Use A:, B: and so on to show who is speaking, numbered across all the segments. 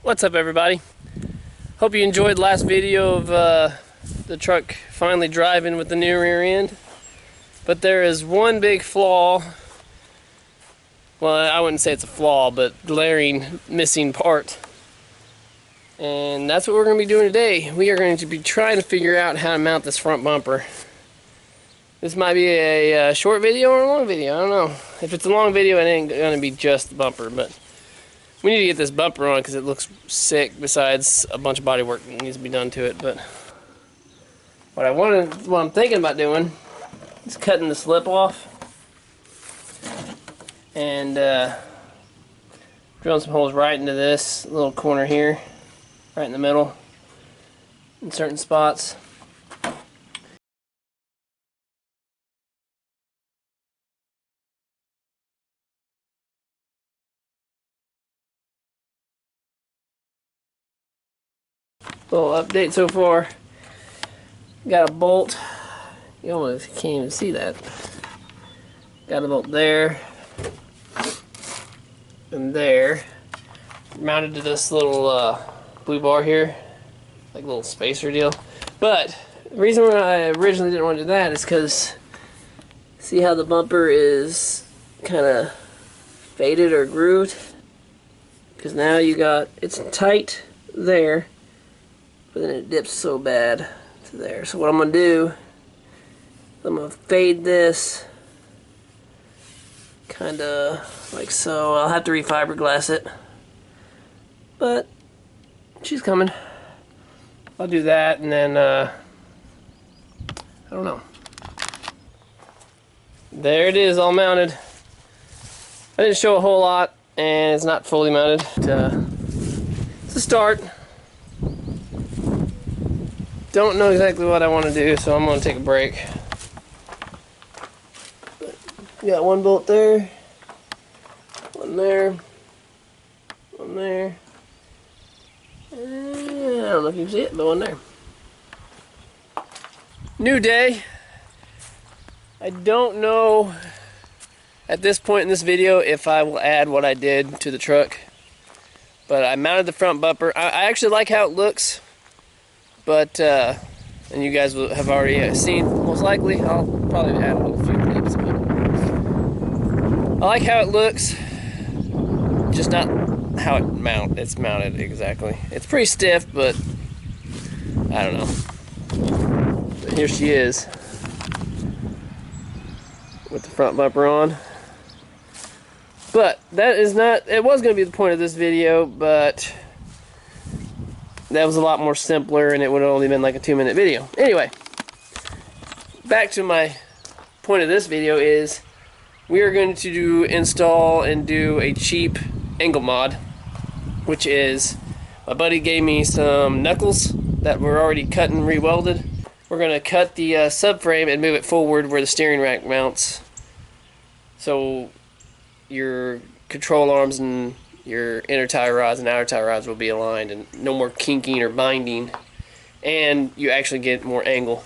A: What's up, everybody? Hope you enjoyed the last video of the truck finally driving with the new rear end. But there is one big flaw. Well, I wouldn't say it's a flaw, but glaring missing part. And that's what we're going to be doing today. We are going to be trying to figure out how to mount this front bumper. This might be a short video or a long video, I don't know. If it's a long video, it ain't going to be just the bumper, but we need to get this bumper on because it looks sick, besides a bunch of body work that needs to be done to it. But what I'm thinking about doing is cutting the slip off and drilling some holes right into this little corner here, right in the middle, in certain spots. Little update so far. Got a bolt. You almost can't even see that. Got a bolt there and there, mounted to this little blue bar here, like a little spacer deal. But the reason why I originally didn't want to do that is because see how the bumper is kind of faded or grooved? Because now it's tight there, but then it dips so bad to there. So what I'm going to do, I'm going to fade this kind of like so. I'll have to refiberglass it, but she's coming. I'll do that, and then I don't know. There it is, all mounted. I didn't show a whole lot, and it's not fully mounted. It's a start. Don't know exactly what I want to do, so I'm going to take a break. But got one bolt there, one there, one there. I don't know if you can see it, but one there. New day. I don't know at this point in this video if I will add what I did to the truck, but I mounted the front bumper. I actually like how it looks. But, and you guys will have already seen, most likely. I'll probably add a few clips, but I like how it looks, just not how it's mounted exactly. It's pretty stiff, but I don't know. But here she is with the front bumper on. But that is not, it was going to be the point of this video, but that was a lot more simpler, and it would have only been like a 2-minute video. Anyway, back to my point of this video is we are going to install and do a cheap angle mod, which is my buddy gave me some knuckles that were already cut and re-welded. We're going to cut the subframe and move it forward where the steering rack mounts, so your control arms and your inner tie rods and outer tie rods will be aligned, and no more kinking or binding, and you actually get more angle.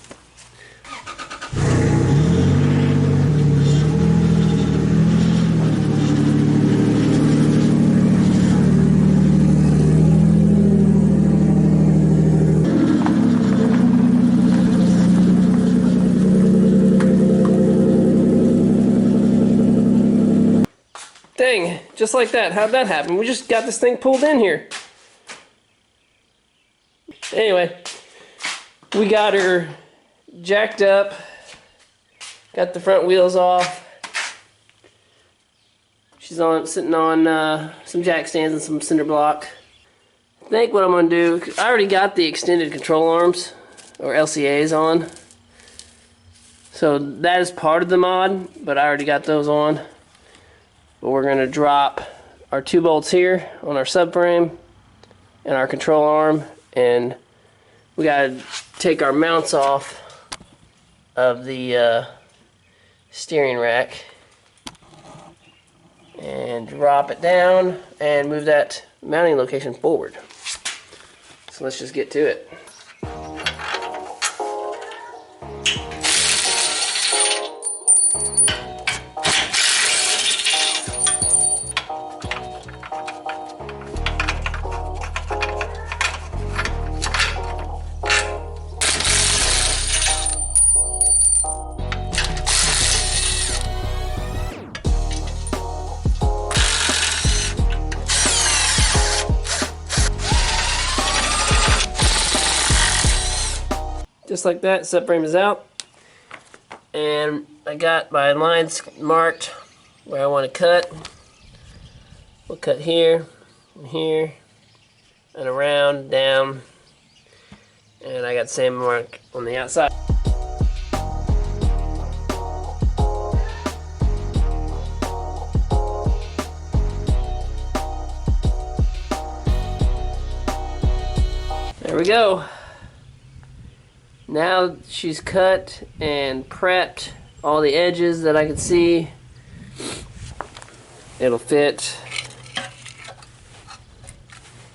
A: Dang, just like that. How'd that happen? We just got this thing pulled in here. Anyway, we got her jacked up, got the front wheels off. She's sitting on some jack stands and some cinder block. I think what I'm going to do, I already got the extended control arms, or LCAs, on. So that is part of the mod, but I already got those on. But we're going to drop our 2 bolts here on our subframe and our control arm, and we got to take our mounts off of the steering rack and drop it down and move that mounting location forward. So let's just get to it. Just like that, subframe is out. And I got my lines marked where I want to cut. We'll cut here, and here, and around, down. And I got the same mark on the outside. There we go. Now she's cut and prepped all the edges that I could see. It'll fit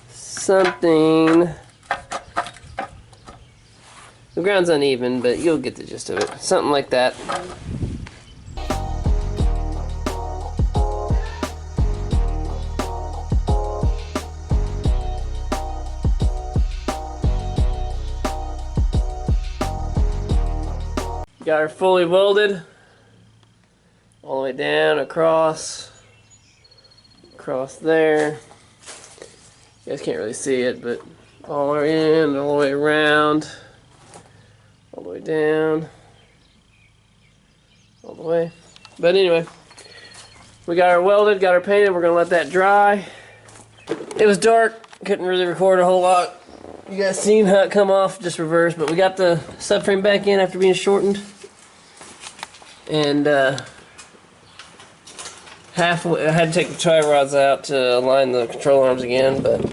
A: something. The ground's uneven, but you'll get the gist of it. Something like that. Got her fully welded all the way down, across there. You guys can't really see it, but all the way in, all the way around, all the way down, all the way. But anyway, we got her welded, got her painted. We're gonna let that dry. It was dark, couldn't really record a whole lot. You guys seen how it come off, just reverse, but we got the subframe back in after being shortened. And halfway, I had to take the tie rods out to align the control arms again, but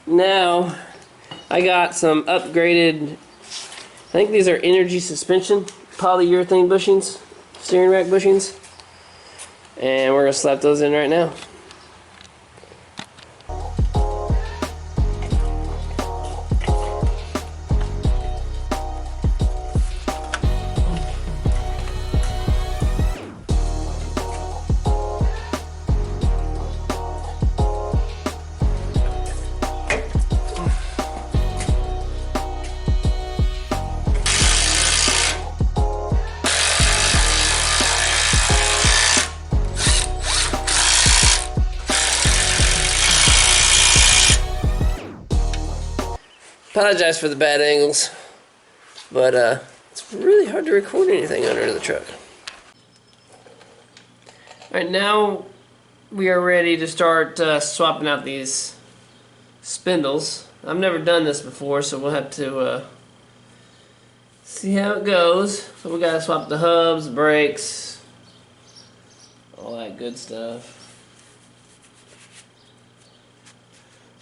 A: now I got some upgraded, I think these are energy suspension polyurethane bushings, steering rack bushings, and we're gonna slap those in right now. Apologize for the bad angles, but it's really hard to record anything under the truck. Alright, now we are ready to start swapping out these spindles. I've never done this before, so we'll have to see how it goes. So we gotta swap the hubs, brakes, all that good stuff.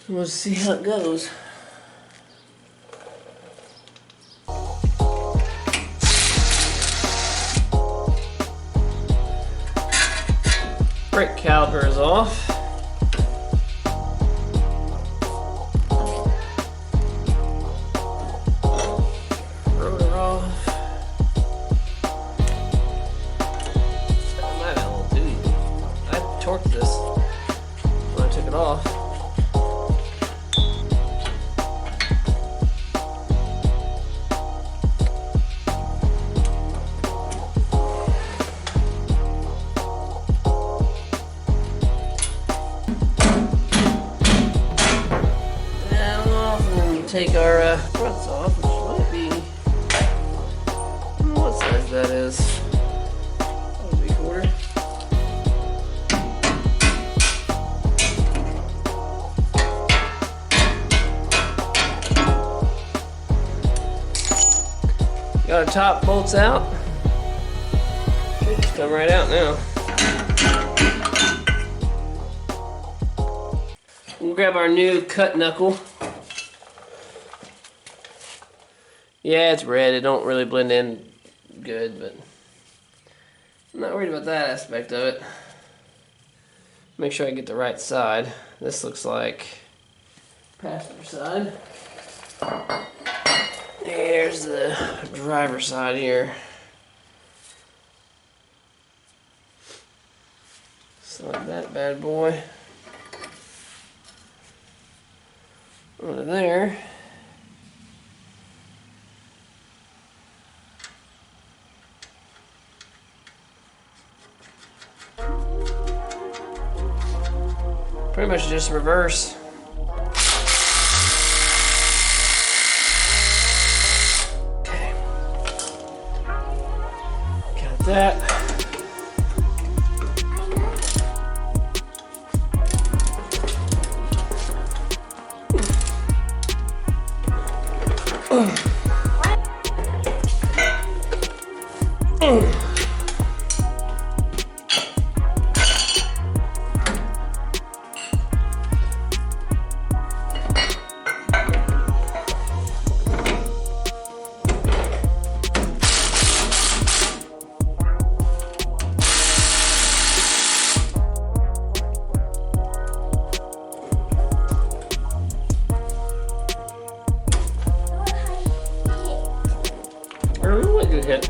A: We'll see how it goes. Brake caliper is off. Rotor off. That might have been a little too easy. I torqued this when I took it off. Take our fronts off, which might be, I don't know what size that is. Probably 3/4. Got our top bolts out. Should just come right out now. We'll grab our new cut knuckle. Yeah, it's red. It don't really blend in good, but I'm not worried about that aspect of it. Make sure I get the right side. This looks like passenger side. There's the driver's side here. Slide that bad boy over there. Pretty much just reverse. that. Good hit.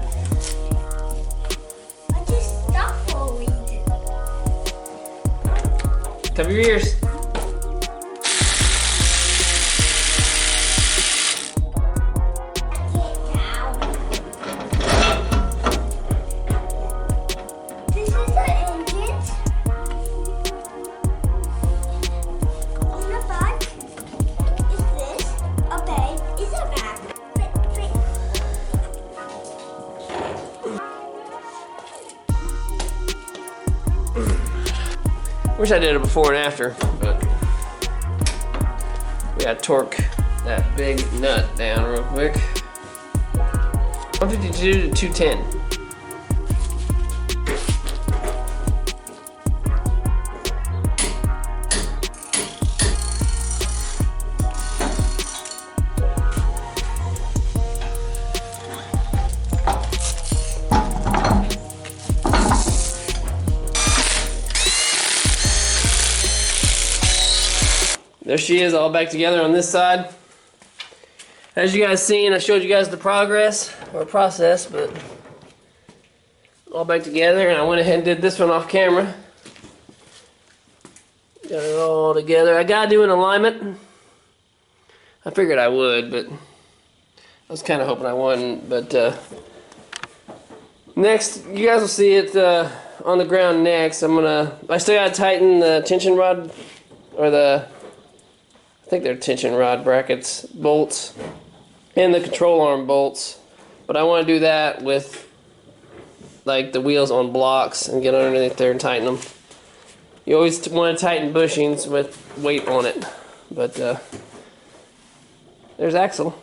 B: I just stopped for a reason.
A: Cover your ears.
B: This is the engine. On the back is this. Okay, is a back.
A: Wish I did it before and after, but we gotta torque that big nut down real quick. 152 to 210. There she is, all back together on this side. As you guys seen, I showed you guys the progress or process, but all back together, and I went ahead and did this one off camera. Got it all together. I gotta do an alignment. I figured I would, but I was kind of hoping I wouldn't. But next, you guys will see it on the ground next. I still gotta tighten the tension rod, or I think they're tension rod brackets, bolts, and the control arm bolts. But I want to do that with like the wheels on blocks and get underneath there and tighten them. You always want to tighten bushings with weight on it. But there's Axel.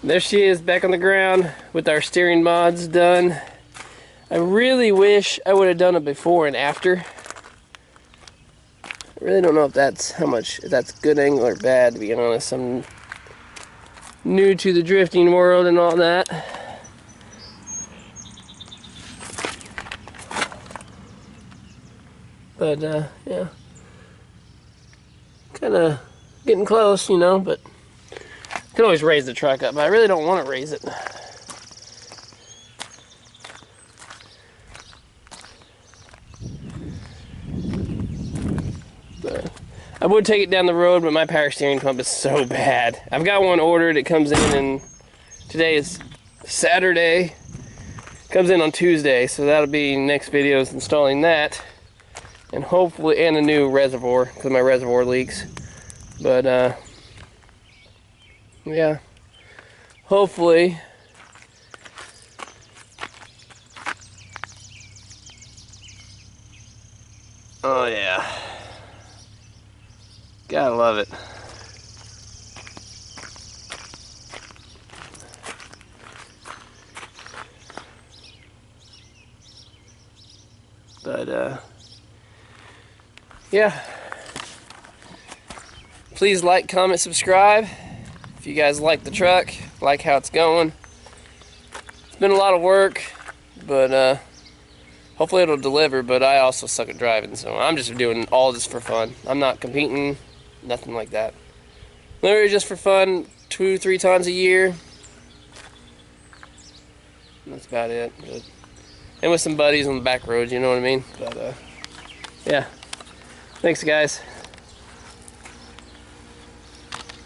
A: There she is back on the ground with our steering mods done. I really wish I would have done it before and after. I really don't know if that's if that's good angle or bad, to be honest. I'm new to the drifting world and all that. But yeah, kind of getting close, you know, but can always raise the truck up, but I really don't want to raise it. But I would take it down the road, but my power steering pump is so bad. I've got one ordered. It comes in, and today is Saturday. Comes in on Tuesday, so that'll be next video is installing that, and hopefully, and a new reservoir because my reservoir leaks. But yeah, hopefully oh yeah, gotta love it. But yeah, please like, comment, subscribe. If you guys like the truck, like how it's going. It's been a lot of work, but hopefully it'll deliver, but I also suck at driving, so I'm just doing all this for fun. I'm not competing, nothing like that. Literally just for fun, 2-3 times a year. That's about it. But, and with some buddies on the back roads, you know what I mean? But, yeah. Thanks, guys.